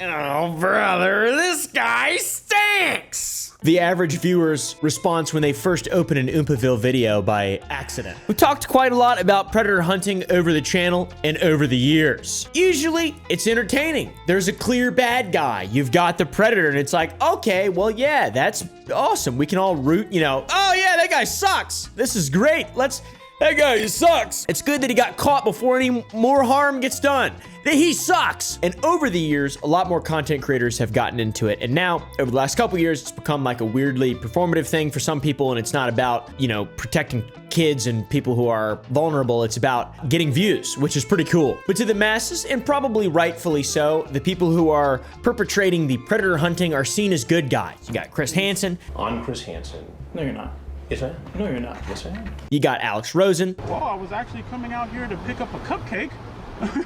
Oh, brother, this guy stinks! The average viewer's response when they first open an Oompaville video by accident. We've talked quite a lot about predator hunting over the channel and over the years. Usually, it's entertaining. There's a clear bad guy. You've got the predator, and it's like, okay, well, yeah, that's awesome. We can all root, oh, yeah, that guy sucks. This is great. That guy sucks. It's good that he got caught before any more harm gets done. That he sucks. And over the years, a lot more content creators have gotten into it. And now, over the last couple years, it's become like a weirdly performative thing for some people. And it's not about, protecting kids and people who are vulnerable. It's about getting views, which is pretty cool. But to the masses, and probably rightfully so, the people who are perpetrating the predator hunting are seen as good guys. You got Chris Hansen. I'm Chris Hansen. No, you're not. Yes, I am. No, you're not. Yes, I am. You got Alex Rosen. Well, I was actually coming out here to pick up a cupcake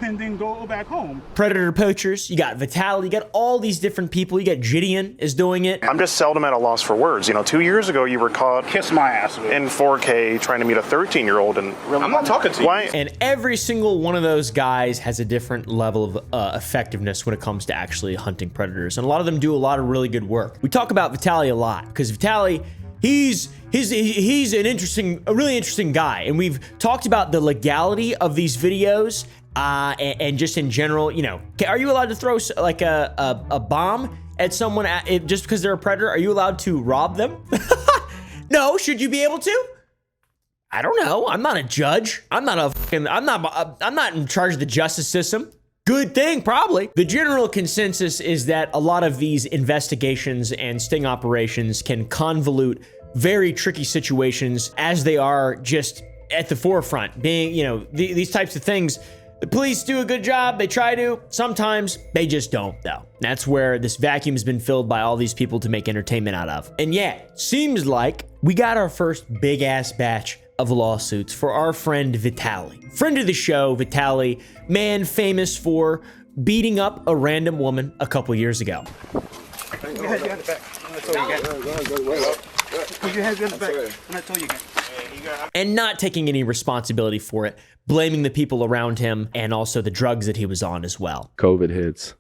and then go back home. Predator poachers. You got Vitali. You got all these different people. You got Gideon is doing it. I'm just seldom at a loss for words. 2 years ago, you were caught Kiss my ass. in 4K trying to meet a 13-year-old, and really, I'm not talking to you. Why? And every single one of those guys has a different level of effectiveness when it comes to actually hunting predators. And a lot of them do a lot of really good work. We talk about Vitali a lot because Vitali, he's a really interesting guy. And we've talked about the legality of these videos and just in general, are you allowed to throw like a bomb at someone just because they're a predator? Are you allowed to rob them? No, should you be able to? I don't know. I'm not a judge. I'm not in charge of the justice system. Good thing, probably. The general consensus is that a lot of these investigations and sting operations can convolute very tricky situations as they are just at the forefront. Being, these types of things, the police do a good job. They try to. Sometimes they just don't, though. That's where this vacuum has been filled by all these people to make entertainment out of. And yeah, seems like we got our first big-ass batch of lawsuits for our friend Vitali. Friend of the show, Vitali, man famous for beating up a random woman a couple years ago. Put your hands behind the back. I'm gonna tell you again. Put your hands behind the back. I'm gonna tell you again. And not taking any responsibility for it, blaming the people around him and also the drugs that he was on as well. COVID hits,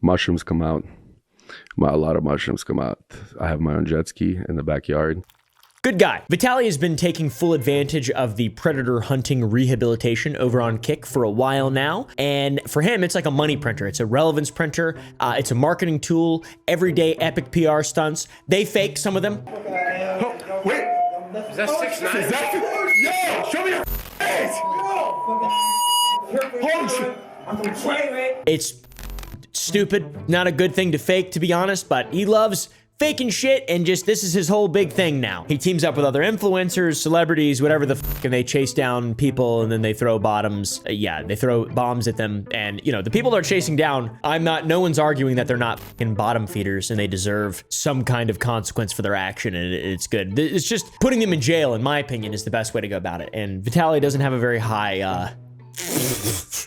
mushrooms come out. A lot of mushrooms come out. I have my own jet ski in the backyard. Good guy. Vitali has been taking full advantage of the predator hunting rehabilitation over on Kick for a while now. And for him, it's like a money printer. It's a relevance printer. It's a marketing tool, everyday epic PR stunts. They fake some of them. Wait. Is that 6'9"? Is that? Yo, show me your face. Holy shit. It's stupid. Not a good thing to fake, to be honest, but he loves faking shit, and just this is his whole big thing now. He teams up with other influencers, celebrities, whatever the fuck, and they chase down people, and then they throw they throw bombs at them. And the people they're chasing down, no one's arguing that they're not fucking bottom feeders and they deserve some kind of consequence for their action, and it's good. It's just putting them in jail, in my opinion, is the best way to go about it. And Vitali doesn't have a very high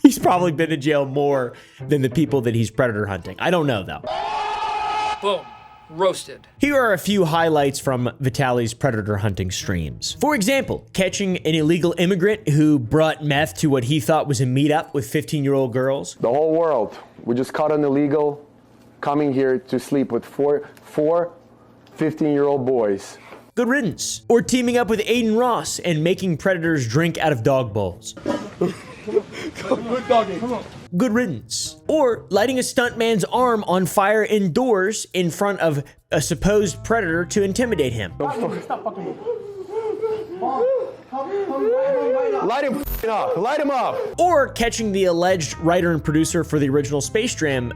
he's probably been in jail more than the people that he's predator hunting. I don't know though. Boom. Roasted. Here are a few highlights from Vitali's predator hunting streams. For example, catching an illegal immigrant who brought meth to what he thought was a meetup with 15-year-old girls. The whole world. We just caught an illegal coming here to sleep with four 15-year-old boys. Good riddance. Or teaming up with Aiden Ross and making predators drink out of dog bowls. Good doggy. Come on. Good riddance. Or lighting a stuntman's arm on fire indoors in front of a supposed predator to intimidate him. Stop fucking me. Light him up. Light him up. Or catching the alleged writer and producer for the original Space Jam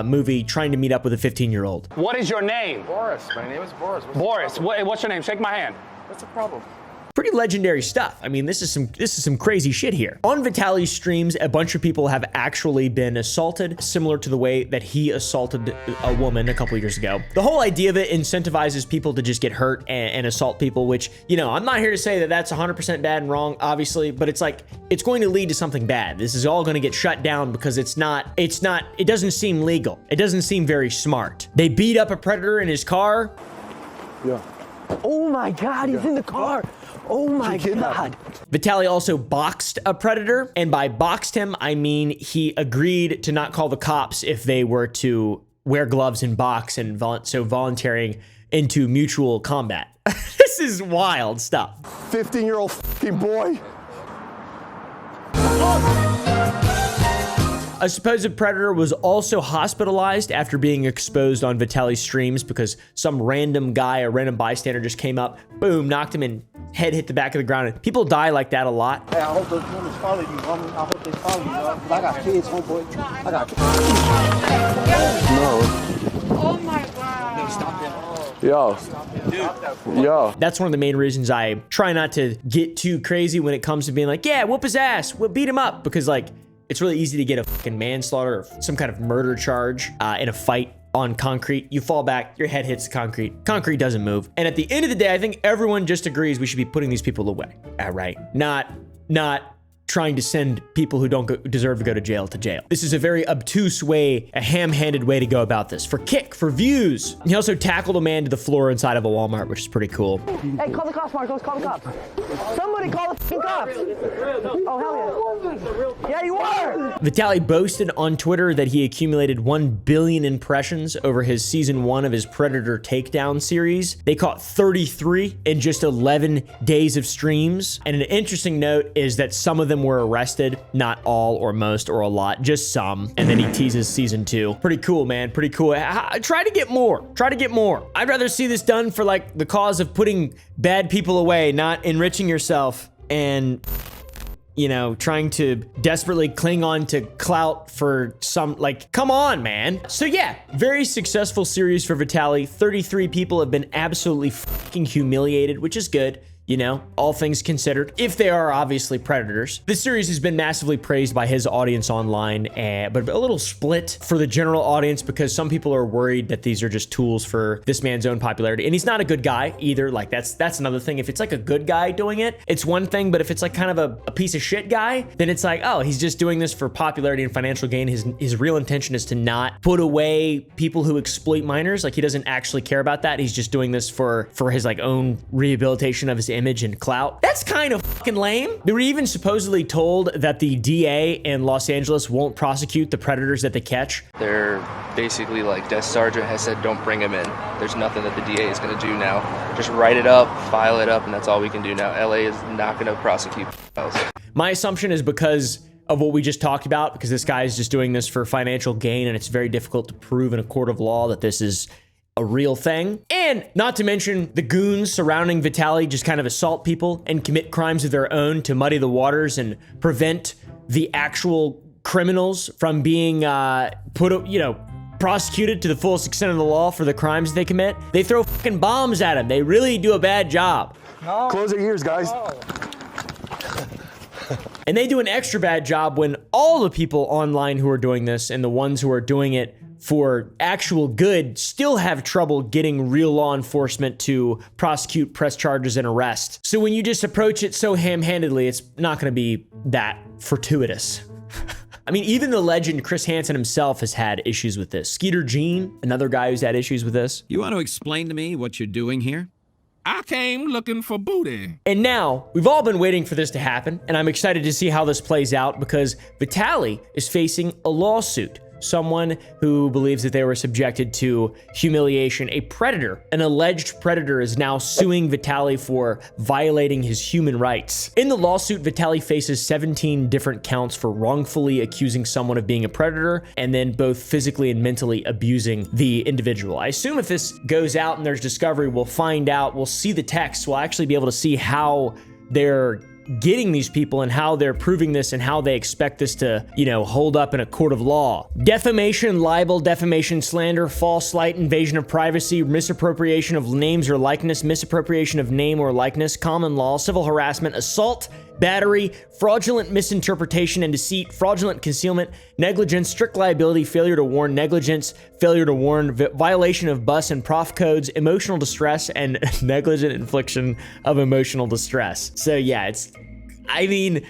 movie trying to meet up with a 15-year-old. What is your name? Boris. My name is Boris. Boris. What's your name? Shake my hand. What's the problem? Pretty legendary stuff. I mean, this is some crazy shit here. On Vitali's streams, a bunch of people have actually been assaulted, similar to the way that he assaulted a woman a couple years ago. The whole idea of it incentivizes people to just get hurt and assault people, which, I'm not here to say that that's 100% bad and wrong, obviously, but it's going to lead to something bad. This is all going to get shut down because it doesn't seem legal. It doesn't seem very smart. They beat up a predator in his car. Yeah. Oh my God, he's in the car. Oh my God. Vitali also boxed a predator, and by boxed him, I mean he agreed to not call the cops if they were to wear gloves and box, and so volunteering into mutual combat. This is wild stuff. 15-year-old fucking boy. A supposed predator was also hospitalized after being exposed on Vitali's streams because some random guy, a random bystander just came up, boom, knocked him and head hit the back of the ground. People die like that a lot. Hey, I hope those women follow you, homie. I hope they follow you, dog. I got kids, homeboy. I got kids. No. Oh my God. No, stop them. Yo. That's one of the main reasons I try not to get too crazy when it comes to being like, yeah, whoop his ass, beat him up, because like, it's really easy to get a fucking manslaughter or some kind of murder charge in a fight on concrete. You fall back, your head hits the concrete. Concrete doesn't move. And at the end of the day, I think everyone just agrees we should be putting these people away. Right? Not trying to send people who don't deserve to go to jail to jail. This is a very obtuse way, a ham-handed way to go about this. For views. He also tackled a man to the floor inside of a Walmart, which is pretty cool. Hey, call the cops, Marcos. Call the cops. Somebody call the fucking cops. Oh, hell yeah. Yeah, you are. Vitali boasted on Twitter that he accumulated 1 billion impressions over his season 1 of his Predator Takedown series. They caught 33 in just 11 days of streams. And an interesting note is that some of them were arrested, not all or most or a lot, just some. And then he teases season 2. Pretty cool, man. Pretty cool. Try to get more. Try to get more. I'd rather see this done for like the cause of putting bad people away, not enriching yourself and, you know, trying to desperately cling on to clout for some, like, come on, man. So yeah, very successful series for Vitali. 33 people have been absolutely fucking humiliated, which is good. You know, all things considered, if they are obviously predators. This series has been massively praised by his audience online, but a little split for the general audience because some people are worried that these are just tools for this man's own popularity. And he's not a good guy either. Like that's another thing. If it's like a good guy doing it, it's one thing, but if it's like kind of a piece of shit guy, then it's like, oh, he's just doing this for popularity and financial gain. His real intention is to not put away people who exploit minors. Like he doesn't actually care about that. He's just doing this for his like own rehabilitation of his image and clout. That's kind of fucking lame. They were even supposedly told that the DA in Los Angeles won't prosecute the predators that they catch. They're basically like Desk Sergeant has said, don't bring him in. There's nothing that the DA is going to do now. Just write it up, file it up, and that's all we can do now. LA is not going to prosecute else. My assumption is because of what we just talked about, because this guy is just doing this for financial gain, and it's very difficult to prove in a court of law that this is a real thing. And not to mention the goons surrounding Vitali just kind of assault people and commit crimes of their own to muddy the waters and prevent the actual criminals from being prosecuted to the fullest extent of the law for the crimes they commit. They throw fucking bombs at them. They really do a bad job. No. Close your ears, guys. No. And they do an extra bad job when all the people online who are doing this and the ones who are doing it for actual good still have trouble getting real law enforcement to prosecute, press charges, and arrest. So when you just approach it so ham-handedly, it's not going to be that fortuitous. I mean, even the legend Chris Hansen himself has had issues with this. Skeeter Jean, another guy who's had issues with this. You want to explain to me what you're doing here? I came looking for booty. And now, we've all been waiting for this to happen, and I'm excited to see how this plays out because Vitali is facing a lawsuit. Someone who believes that they were subjected to humiliation. A predator, an alleged predator, is now suing Vitali for violating his human rights. In the lawsuit, Vitali faces 17 different counts for wrongfully accusing someone of being a predator and then both physically and mentally abusing the individual. I assume if this goes out and there's discovery, we'll find out, we'll see the text, we'll actually be able to see how they're getting these people and how they're proving this and how they expect this to, you know, hold up in a court of law. Defamation, libel, defamation, slander, false light, invasion of privacy, misappropriation of names or likeness, misappropriation of name or likeness, common law, civil harassment, assault, battery, fraudulent misinterpretation and deceit, fraudulent concealment, negligence, strict liability, failure to warn, negligence, failure to warn, violation of bus and prof codes, emotional distress, and negligent infliction of emotional distress. So yeah, I mean,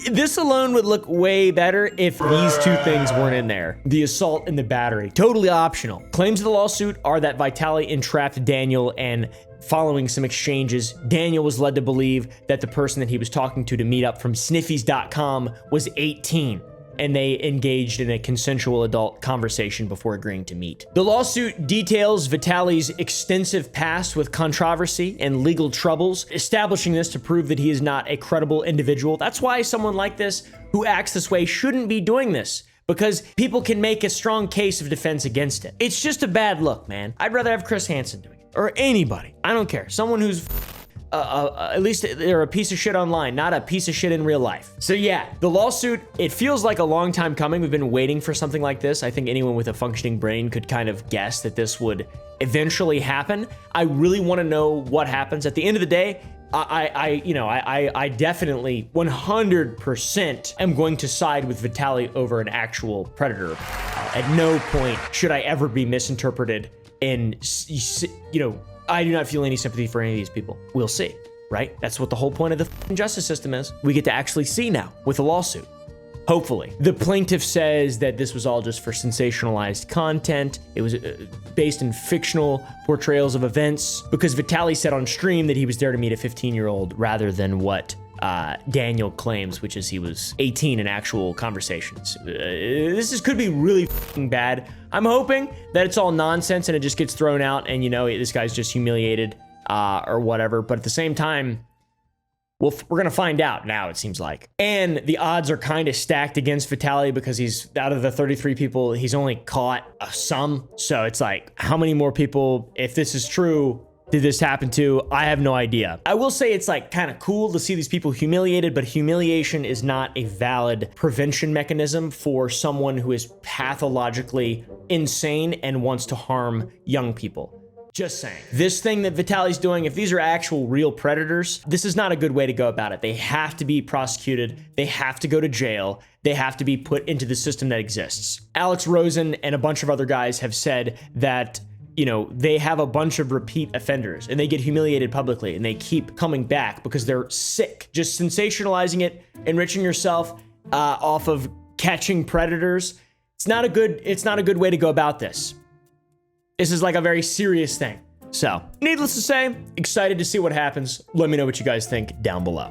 This alone would look way better if these two things weren't in there. The assault and the battery. Totally optional. Claims of the lawsuit are that Vitali entrapped Daniel, and following some exchanges, Daniel was led to believe that the person that he was talking to meet up from sniffies.com was 18. And they engaged in a consensual adult conversation before agreeing to meet. The lawsuit details Vitali's extensive past with controversy and legal troubles, establishing this to prove that he is not a credible individual. That's why someone like this who acts this way shouldn't be doing this, because people can make a strong case of defense against it. It's just a bad look, man. I'd rather have Chris Hansen doing it, or anybody. I don't care. Someone who's at least they're a piece of shit online, not a piece of shit in real life. So yeah, the lawsuit, it feels like a long time coming. We've been waiting for something like this. I think anyone with a functioning brain could kind of guess that this would eventually happen. I really want to know what happens. At the end of the day, I definitely 100% am going to side with Vitali over an actual predator. At no point should I ever be misinterpreted, and I do not feel any sympathy for any of these people. We'll see, right? That's what the whole point of the justice system is. We get to actually see now with a lawsuit. Hopefully. The plaintiff says that this was all just for sensationalized content. It was based in fictional portrayals of events, because Vitali said on stream that he was there to meet a 15-year-old rather than what Daniel claims, which is he was 18 in actual conversations. This could be really bad. I'm hoping that it's all nonsense and it just gets thrown out and, this guy's just humiliated or whatever. But at the same time, we're going to find out now, it seems like. And the odds are kind of stacked against Vitali, because he's, out of the 33 people, he's only caught some. So it's like, how many more people, if this is true, did this happen to? I have no idea. I will say it's like kind of cool to see these people humiliated, but humiliation is not a valid prevention mechanism for someone who is pathologically insane and wants to harm young people. Just saying. This thing that Vitali's doing, if these are actual real predators, this is not a good way to go about it. They have to be prosecuted. They have to go to jail. They have to be put into the system that exists. Alex Rosen and a bunch of other guys have said that they have a bunch of repeat offenders and they get humiliated publicly and they keep coming back because they're sick. Just sensationalizing it, enriching yourself off of catching predators. It's not a good way to go about this. This is like a very serious thing. So, needless to say, excited to see what happens. Let me know what you guys think down below.